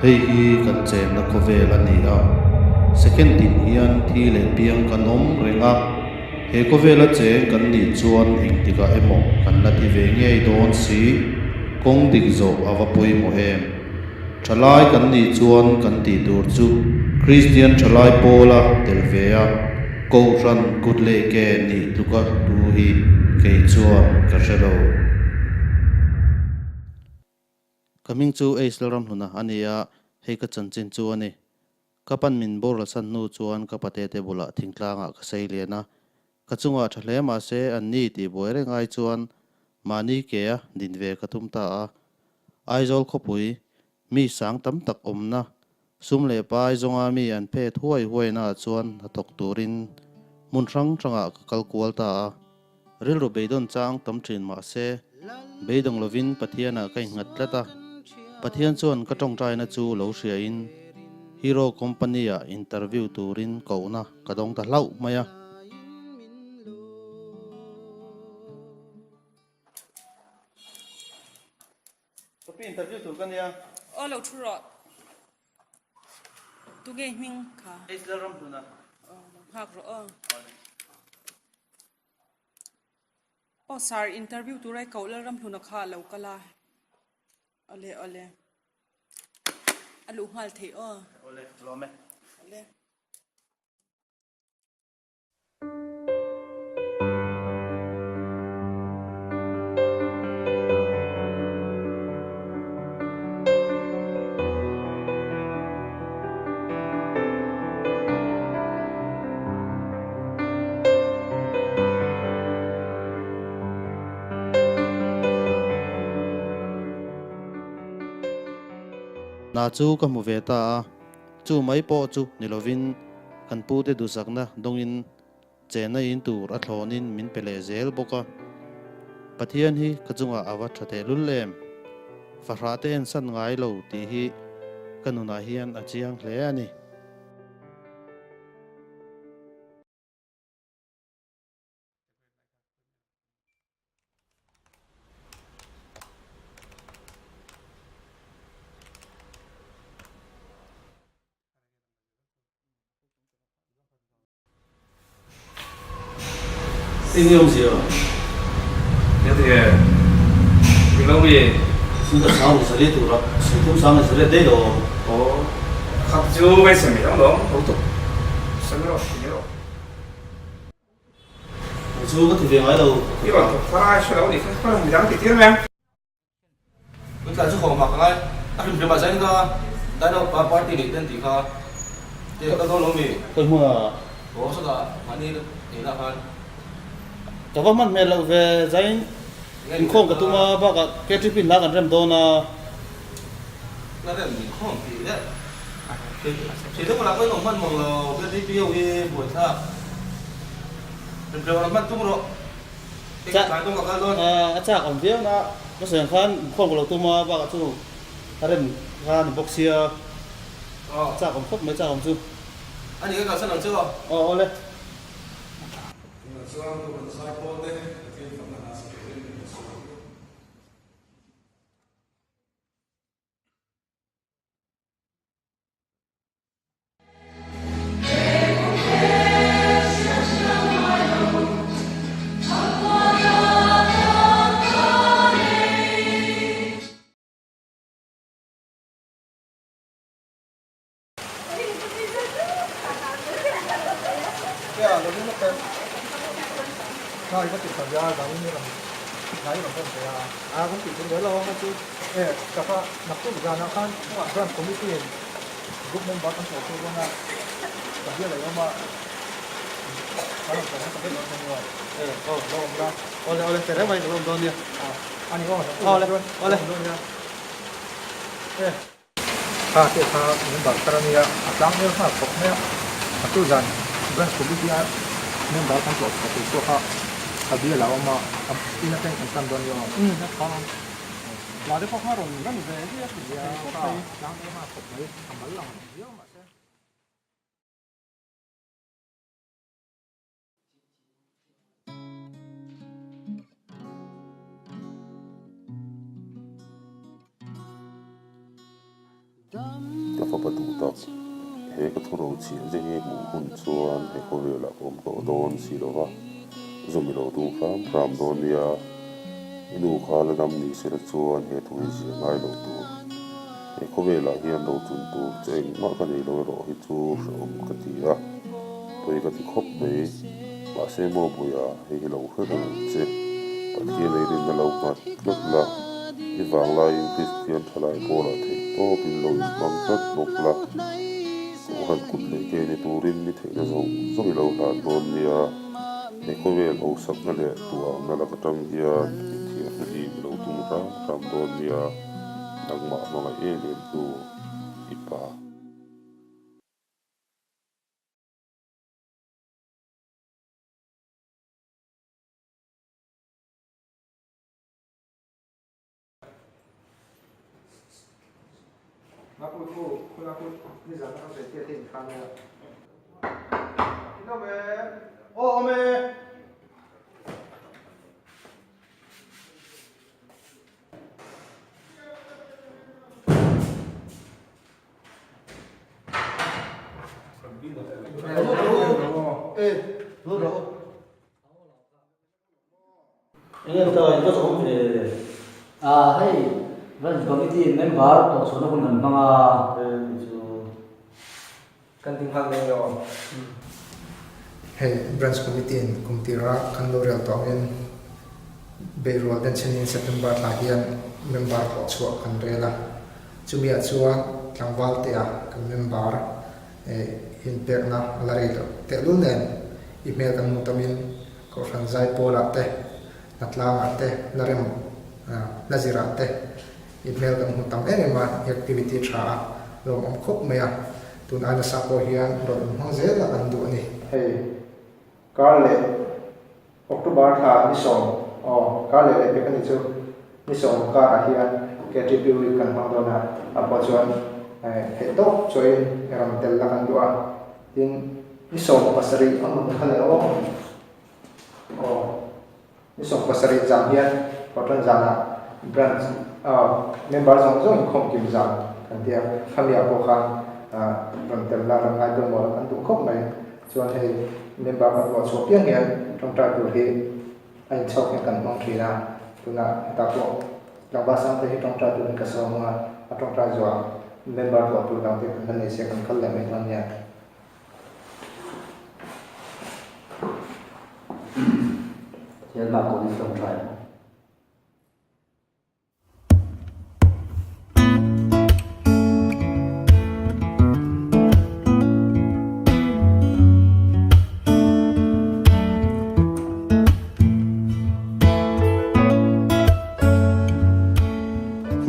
hei hi kan chen na khovel ani a second din hian thi le piang kan om renga he kovela che kan ni chuan engtika emo kan la ti ve nge don si kong dik zo awa poi mo em thalai kan ni chuan kan ti tur chu Christian thalai pola delvea ko ran kut le ke ni tuka tu hi ke chuan ka shelo coming to Islam huna ania hei ka chanchin chu ani kapan min bor la san nu chuan ka pate te bula thingtlanga ka sei lena ka chunga thle ma se an ni ti boire ngai chuan mani ke a din ve ka tum ta a aizol khopui mi sang tam tak omna sum le pai zonga mi an phe thuai huai na chuan hatok turin mun rang ranga ka kal kual ta a ril ro beidon chang tam thin ma se beidong lovin pathiana kai ngat lata pathian chuan ka tong tai na chu lo hria in hero company a interview turin kauna kadong ta hlau maya Tapi interview tur kan ya lo thuro tu ge ming kha Islam huna hak ro sar interview tu rai kaula ram thuna kha lo kala ole alu hal the ole lome ole na chu ka mu ve ta chu mai po chu nilovin kan pu te du sakna dongin chena in tur a thlonin min pele zel boka pathian hi ka chunga awa thathe lulem fa te en san ngai lo ti hi kanuna hian a chiang hle ani Anh yêu gì rồi? Thế thì mình lâu gì? Chúng ta sao sẽ đi tụ rồi, chúng sao sẽ đi đâu? 합주가 있습니다. 너 보통 생으로 이대로 Chú có thể về ngay đâu? 이거 살아셔도 우리 그런 미장 뒤에면 Kita juga makan ay, akhirnya berapa saya ka, dana party ni dan tika, dia kata tolong mi, Tôi mua oh sudah, mani enak kan, cả vợ mình mẹ là về giấy không cả tụi mà bác cái KTP lá gần rem đó na nanti ni kong ti deh, chỉ được làm cái nông man mong là cái đi biểu cái buổi sa, berapa lama tu bro? Saya tu makan tu. chắc còn biết na có sự khan không có tụi mà bác chú rem khan boxia chắc còn khóc mấy chắc còn chú Anh ni cái sana chưa? lên Ya, lebih nak nah itu kita kerja kami ni kan, nah itu kan kerja. Aku kita kerja lah orang tu, kakak nak tu berjalan kan, kan komisi grup member kan satu orang kerja lagi apa, kalau kerja kerja orang semua, orang berapa, oleh tere mai kalau don dia ani orang, oleh kita member sekarang ni ya, asal ni apa, pokoknya satu jan, branch komisi ya, member kan satu tu kah. Abi lah ama ina kan kan don yo na kan la de ko haron nan ve ya ya ko tai lang de ma ko mai amal lang yo ma se ka fa pa tu tak he ka thuro chi je he mu hun chuan he ko ve la kom ko don si lo wa zomi lo tu ram don ya inu kha la nam ni se la chuan he thu ji ngai lo tu he ko ve la hian lo chun tu cheng ma ka nei lo ro hi chu rom ka ti a toi ka ti khop mai ma se mo bu ya he lo kha da che pa ti nei rin na lo mat klok la i wang la in Christian thalai ko la the to pin lo mang tat bok la ko han kut le ke ni turin ni the na zo zo mi lo la don ya he ko ve lo sak na le tu a na la ka tang ya ti a ni lo tu ram don ya nang ma ma e le tu ipa ngã cô ngã cô đi ra nó sẽ tiết tiền khăn này nó về ô mẹ Ini kita itu sebelum ini, hey, branch committee member atau sono pun nambah itu kan tinggal ni yo hey branch committee ra kan lo real tawin beiro dan senin September lahian member ko chua kan rela chumia chua tangwal te a kan member in perna alare lo te lunen email kan mutamin ko franzai pola te natlang ate larem nazira te email kan mutam enema activity tra lo om khop maya tun ana sapo hian ro hong zela kan du ni hey karle October tha ni som karle le pe kan chu ni som ka hian KTP kan hangdona apo chuan he to join ram tel la kan du'a tin ni som pasari am khale ni som pasari jam hian patron jana branch member jong khom kim jam kan dia khamia po khan ram tel la ram ngai do mo kan du khop mai chuan he member kan wa so pian hian trong tra tu hi anh chok kan mong thi na tuna ta po lang ba sang te trong tra tu ka so ma trong tra jo member ko tu dang te kan ne se kan khal le mai man ya jadi mak kau ni sedang try.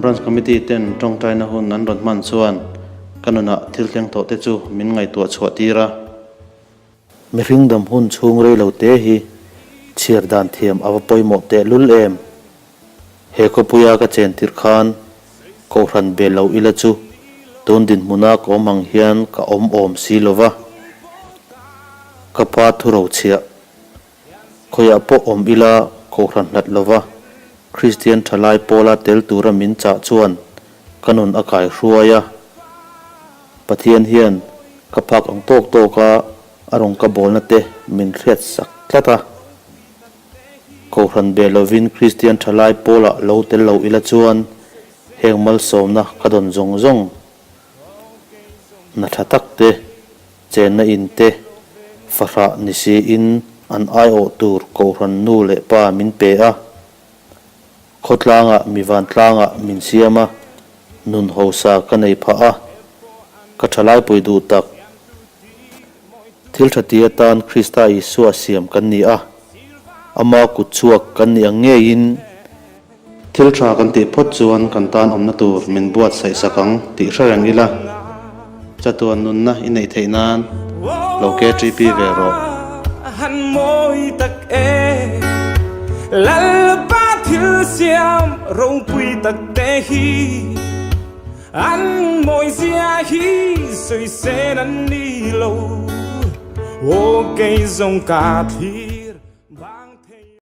branch committee ten trong trai na hun nan ron man chuan kanuna thil tleng to te chu min ngai tu chhuat tira mi ringdam hun chung rei lo te hi chiar dan thiam awa poimo te lul em he ko puya ka chen tir khan ko ran be lo ila chu ton din muna ko mang hian ka om si lova ka pa thu ro chia khoya po om ila ko ran nat lova Christian thalai pola tel tura min cha chuan kanun akai hruaya pathian hian ka phak ang tok ka arong ka bolna te min hret sak tlata ko ran be lovin Christian thalai pola lo tel lo ila chuan hengmal somna kadon zong na thatak te chen na in te fara ni si in an ai o tur ko ran nu le pa min pe a khotlanga miwan tlanga min siama nun hosa kanei pha a ka thalai pui du tak thil thatia tan Krista Isu asiam kan ni a ama ku chuak kan ni ange in thil tha kan ti phot chuan kan tan omna tur min buat sai sakang ti hrang ila chatuan nun na inei theinan lo KTP vero han moi tak lalba thil siam rong pui tak te hi an moi sia hi soi sen an ni lo o cây rong cà thi